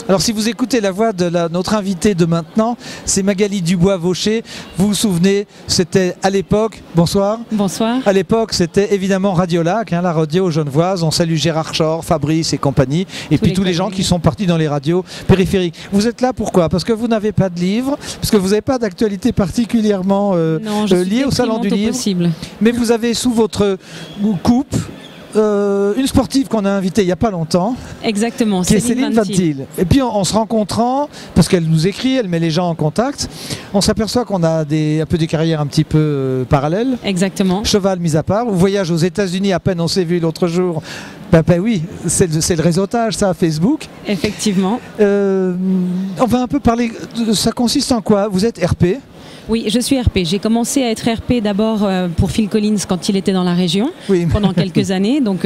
Alors si vous écoutez la voix de notre invitée de maintenant, c'est Magali Dubois-Vaucher. Vous vous souvenez, c'était à l'époque, bonsoir. Bonsoir. À l'époque, c'était évidemment Radiolac, la radio genevoise. On salue Gérard Chor, Fabrice et compagnie. Et puis tous les gens qui sont partis dans les radios périphériques. Vous êtes là pourquoi? Parce que vous n'avez pas de livre, parce que vous n'avez pas d'actualité particulièrement liée au Salon du Livre. Possible. Mais vous avez sous votre coupe une sportive qu'on a invitée il n'y a pas longtemps. Exactement, qui est Céline Van-Til. Et puis en se rencontrant, parce qu'elle nous écrit, elle met les gens en contact, on s'aperçoit qu'on a un peu des carrières un petit peu parallèles. Exactement. Cheval mis à part. On voyage aux États-Unis, à peine on s'est vu l'autre jour. Ben oui, c'est le réseautage, ça, Facebook. Effectivement. On va un peu parler, ça consiste en quoi? Vous êtes RP? Oui, je suis RP. J'ai commencé à être RP d'abord pour Phil Collins quand il était dans la région, pendant quelques années. Donc,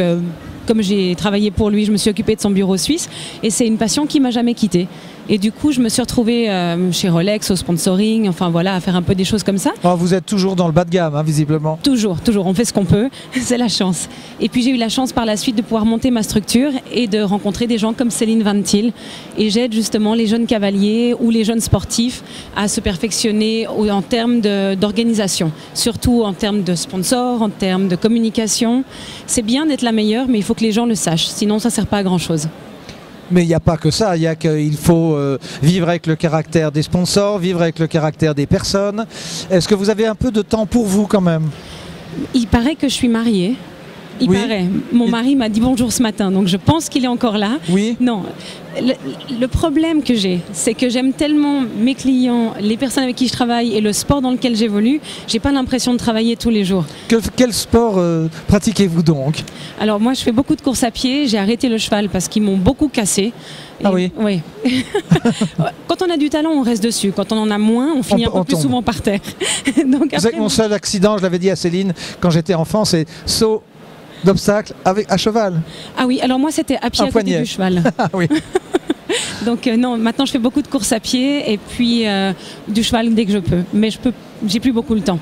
comme j'ai travaillé pour lui, je me suis occupée de son bureau suisse. Et c'est une passion qui m'a jamais quittée. Et du coup, je me suis retrouvée chez Rolex, au sponsoring, enfin voilà, à faire un peu des choses comme ça. Alors, vous êtes toujours dans le bas de gamme, visiblement. Toujours, toujours. On fait ce qu'on peut. C'est la chance. Et puis, j'ai eu la chance par la suite de pouvoir monter ma structure et de rencontrer des gens comme Céline Van-Til. Et j'aide justement les jeunes cavaliers ou les jeunes sportifs à se perfectionner en termes d'organisation. Surtout en termes de sponsors, en termes de communication. C'est bien d'être la meilleure, mais il faut que les gens le sachent. Sinon, ça ne sert pas à grand-chose. Mais il n'y a pas que ça, il faut vivre avec le caractère des sponsors, vivre avec le caractère des personnes. Est-ce que vous avez un peu de temps pour vous quand même? Il paraît que je suis mariée. Il paraît. Mon mari m'a dit bonjour ce matin, donc je pense qu'il est encore là. Oui. Non. Le problème que j'ai, c'est que j'aime tellement mes clients, les personnes avec qui je travaille et le sport dans lequel j'évolue, j'ai pas l'impression de travailler tous les jours. Quel sport pratiquez-vous donc? Alors moi, je fais beaucoup de courses à pied. J'ai arrêté le cheval parce qu'ils m'ont beaucoup cassé. Ah oui. Oui. Quand on a du talent, on reste dessus. Quand on en a moins, on finit un peu plus souvent par terre. Donc vous savez que mon seul accident, je l'avais dit à Céline quand j'étais enfant, c'est saut d'obstacle à cheval. Ah oui, alors moi c'était à pied à côté du cheval. Ah oui. Donc non, maintenant je fais beaucoup de courses à pied et puis du cheval dès que je peux. Mais j'ai plus beaucoup le temps.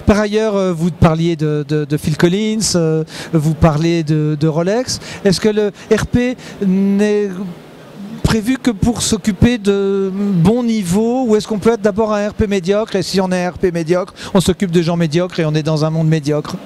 Par ailleurs, vous parliez de Phil Collins, vous parlez de Rolex. Est-ce que le RP n'est prévu que pour s'occuper de bons niveaux, ou est-ce qu'on peut être d'abord un RP médiocre, et si on est un RP médiocre, on s'occupe de gens médiocres et on est dans un monde médiocre?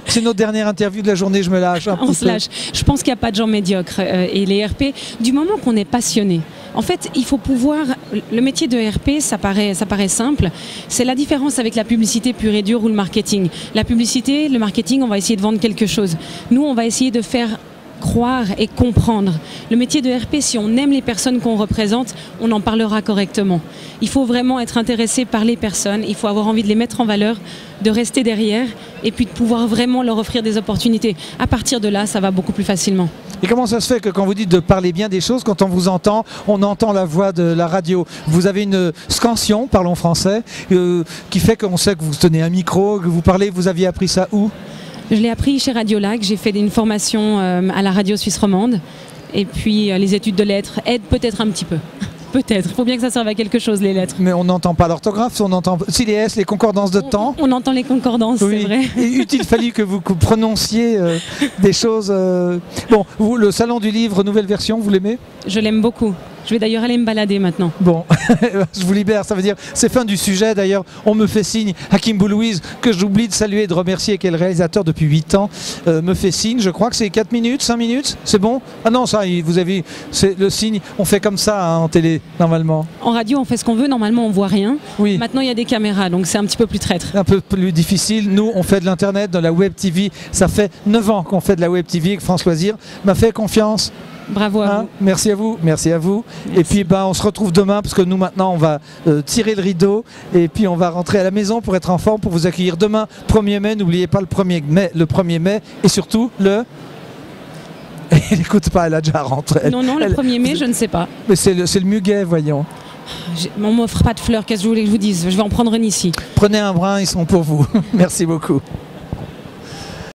C'est notre dernière interview de la journée, je me lâche. On se lâche. Je pense qu'il n'y a pas de gens médiocres et les RP, du moment qu'on est passionné. En fait, il faut pouvoir... Le métier de RP, ça paraît simple. C'est la différence avec la publicité pure et dure ou le marketing. La publicité, le marketing, on va essayer de vendre quelque chose. Nous, on va essayer de faire croire et comprendre. Le métier de RP, si on aime les personnes qu'on représente, on en parlera correctement. Il faut vraiment être intéressé par les personnes, il faut avoir envie de les mettre en valeur, de rester derrière et puis de pouvoir vraiment leur offrir des opportunités. À partir de là, ça va beaucoup plus facilement. Et comment ça se fait que quand vous dites de parler bien des choses, quand on vous entend, on entend la voix de la radio? Vous avez une scansion, parlons français, qui fait qu'on sait que vous tenez un micro, que vous parlez, vous aviez appris ça où? Je l'ai appris chez Radiolac, j'ai fait une formation à la radio suisse romande et puis les études de lettres aident peut-être un petit peu. Peut-être, il faut bien que ça serve à quelque chose les lettres. Mais on n'entend pas l'orthographe, on entend si les S, les concordances de temps. On entend les concordances, oui. C'est vrai. Et eût-il fallu que vous prononciez des choses... Bon, vous, le Salon du Livre, nouvelle version, vous l'aimez? Je l'aime beaucoup. Je vais d'ailleurs aller me balader maintenant. Bon, je vous libère, ça veut dire, c'est fin du sujet d'ailleurs. On me fait signe, Hakim Boulouise, que j'oublie de saluer et de remercier, qui est le réalisateur depuis 8 ans, me fait signe, je crois que c'est 4 minutes, 5 minutes, c'est bon? Ah non, ça, vous avez, c'est le signe, on fait comme ça en télé, normalement. En radio, on fait ce qu'on veut, normalement on voit rien. Oui. Maintenant, il y a des caméras, donc c'est un petit peu plus traître. Un peu plus difficile. Nous, on fait de l'internet, de la web TV, ça fait 9 ans qu'on fait de la web TV avec France Loisirs. M'a fait confiance. Bravo à vous. Merci à vous, merci à vous. Merci. Et puis on se retrouve demain parce que nous maintenant on va tirer le rideau et puis on va rentrer à la maison pour être en forme pour vous accueillir demain 1er mai. N'oubliez pas le 1er mai et surtout le... Elle n'écoute pas, elle a déjà rentré. Non, le 1er mai, je ne sais pas. Mais c'est le muguet, voyons. On m'offre pas de fleurs, qu'est-ce que je voulais que je vous dise? Je vais en prendre une ici. Prenez un brin, ils sont pour vous. Merci beaucoup.